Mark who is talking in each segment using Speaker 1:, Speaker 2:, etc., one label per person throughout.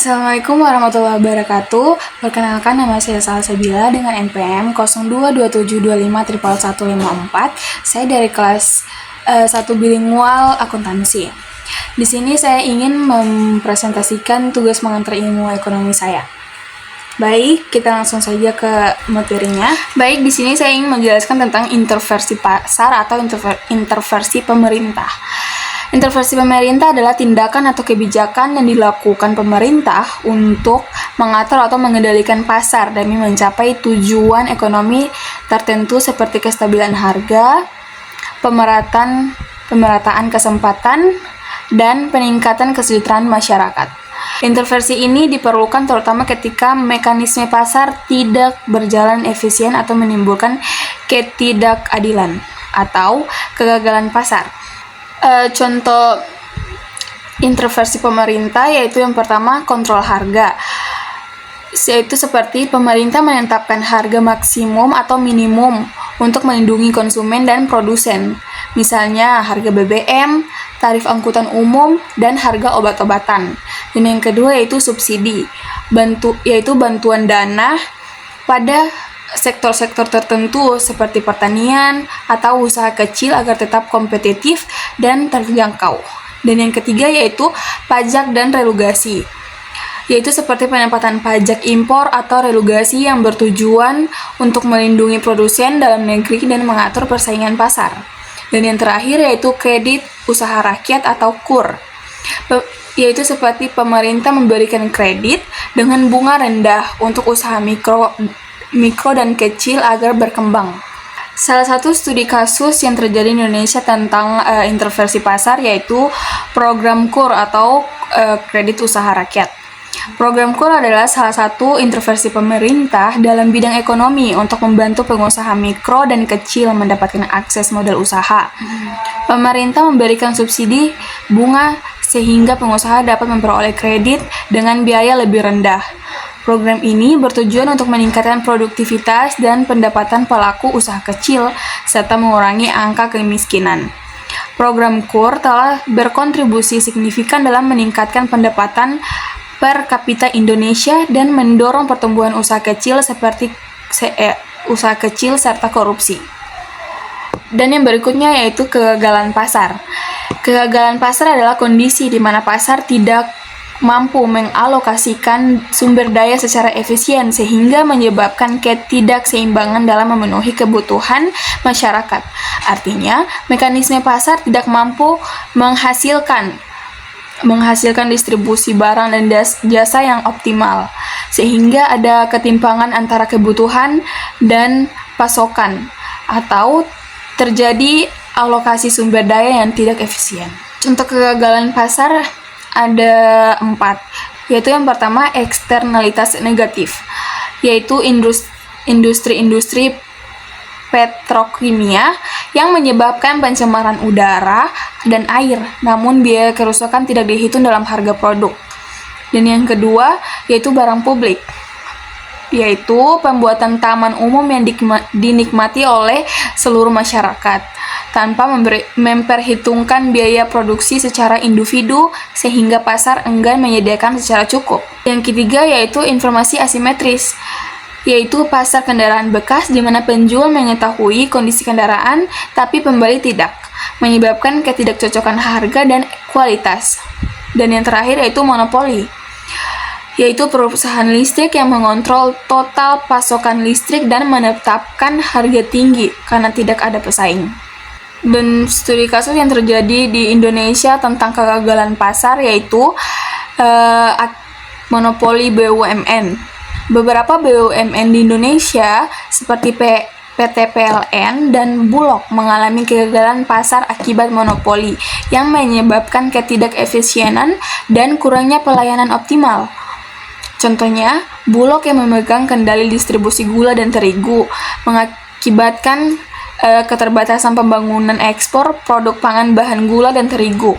Speaker 1: Assalamualaikum warahmatullahi wabarakatuh. Perkenalkan, nama saya Salsabila dengan NPM 0227251154. Saya dari kelas 1 bilingual akuntansi. Di sini saya ingin mempresentasikan tugas mengantar ilmu ekonomi saya. Baik, kita langsung saja ke materinya. Baik, di sini saya ingin menjelaskan tentang intervensi pasar atau intervensi pemerintah. Intervensi pemerintah adalah tindakan atau kebijakan yang dilakukan pemerintah untuk mengatur atau mengendalikan pasar demi mencapai tujuan ekonomi tertentu seperti kestabilan harga, pemerataan kesempatan, dan peningkatan kesejahteraan masyarakat. Intervensi ini diperlukan terutama ketika mekanisme pasar tidak berjalan efisien atau menimbulkan ketidakadilan atau kegagalan pasar. Contoh intervensi pemerintah yaitu yang pertama kontrol harga, yaitu seperti pemerintah menetapkan harga maksimum atau minimum untuk melindungi konsumen dan produsen, misalnya harga BBM, tarif angkutan umum, dan harga obat-obatan. Dan yang kedua yaitu subsidi, yaitu bantuan dana pada sektor-sektor tertentu seperti pertanian atau usaha kecil agar tetap kompetitif dan terjangkau. Dan yang ketiga yaitu pajak dan relugasi, yaitu seperti penempatan pajak impor atau relugasi yang bertujuan untuk melindungi produsen dalam negeri dan mengatur persaingan pasar. Dan yang terakhir yaitu kredit usaha rakyat atau KUR, yaitu seperti pemerintah memberikan kredit dengan bunga rendah untuk usaha mikro dan kecil agar berkembang. Salah satu studi kasus yang terjadi di Indonesia tentang intervensi pasar yaitu program KUR atau kredit usaha rakyat. Program KUR adalah salah satu intervensi pemerintah dalam bidang ekonomi untuk membantu pengusaha mikro dan kecil mendapatkan akses modal usaha. Pemerintah memberikan subsidi bunga sehingga pengusaha dapat memperoleh kredit dengan biaya lebih rendah. Program ini bertujuan untuk meningkatkan produktivitas dan pendapatan pelaku usaha kecil, serta mengurangi angka kemiskinan. Program KUR telah berkontribusi signifikan dalam meningkatkan pendapatan per kapita Indonesia dan mendorong pertumbuhan usaha kecil usaha kecil serta korupsi. Dan yang berikutnya yaitu kegagalan pasar. Kegagalan pasar adalah kondisi di mana pasar tidak mampu mengalokasikan sumber daya secara efisien sehingga menyebabkan ketidakseimbangan dalam memenuhi kebutuhan masyarakat. Artinya, mekanisme pasar tidak mampu menghasilkan distribusi barang dan jasa yang optimal, sehingga ada ketimpangan antara kebutuhan dan pasokan atau terjadi alokasi sumber daya yang tidak efisien. Contoh kegagalan pasar ada 4, yaitu yang pertama eksternalitas negatif, yaitu industri petrokimia yang menyebabkan pencemaran udara dan air, namun biaya kerusakan tidak dihitung dalam harga produk. Dan yang kedua yaitu barang publik, yaitu pembuatan taman umum yang dinikmati oleh seluruh masyarakat tanpa memperhitungkan biaya produksi secara individu sehingga pasar enggan menyediakan secara cukup. Yang ketiga yaitu informasi asimetris, yaitu pasar kendaraan bekas di mana penjual mengetahui kondisi kendaraan tapi pembeli tidak, menyebabkan ketidakcocokan harga dan kualitas. Dan yang terakhir yaitu monopoli, yaitu perusahaan listrik yang mengontrol total pasokan listrik dan menetapkan harga tinggi karena tidak ada pesaing. Dan studi kasus yang terjadi di Indonesia tentang kegagalan pasar yaitu monopoli BUMN. Beberapa BUMN di Indonesia seperti PT PLN dan Bulog mengalami kegagalan pasar akibat monopoli yang menyebabkan ketidakefisienan dan kurangnya pelayanan optimal. Contohnya, Bulog yang memegang kendali distribusi gula dan terigu mengakibatkan keterbatasan pembangunan ekspor produk pangan bahan gula dan terigu.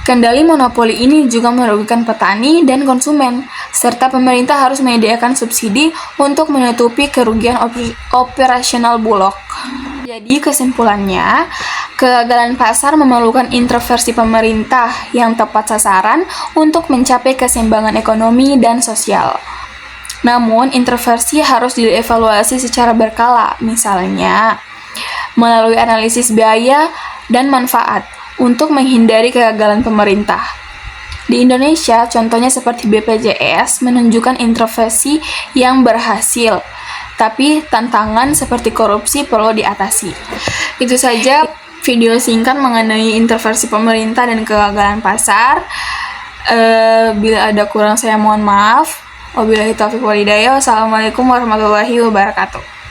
Speaker 1: Kendali monopoli ini juga merugikan petani dan konsumen, serta pemerintah harus menyediakan subsidi untuk menutupi kerugian operasional Bulog. Jadi kesimpulannya, Kegagalan pasar memerlukan intervensi pemerintah yang tepat sasaran untuk mencapai keseimbangan ekonomi dan sosial. Namun, intervensi harus dievaluasi secara berkala, misalnya melalui analisis biaya dan manfaat untuk menghindari kegagalan pemerintah. Di Indonesia, contohnya seperti BPJS menunjukkan intervensi yang berhasil, tapi tantangan seperti korupsi perlu diatasi. Itu saja video singkat mengenai intervensi pemerintah dan kegagalan pasar. Bila ada kurang saya mohon maaf. Wabillahi taufiq wal hidayah. Wassalamualaikum warahmatullahi wabarakatuh.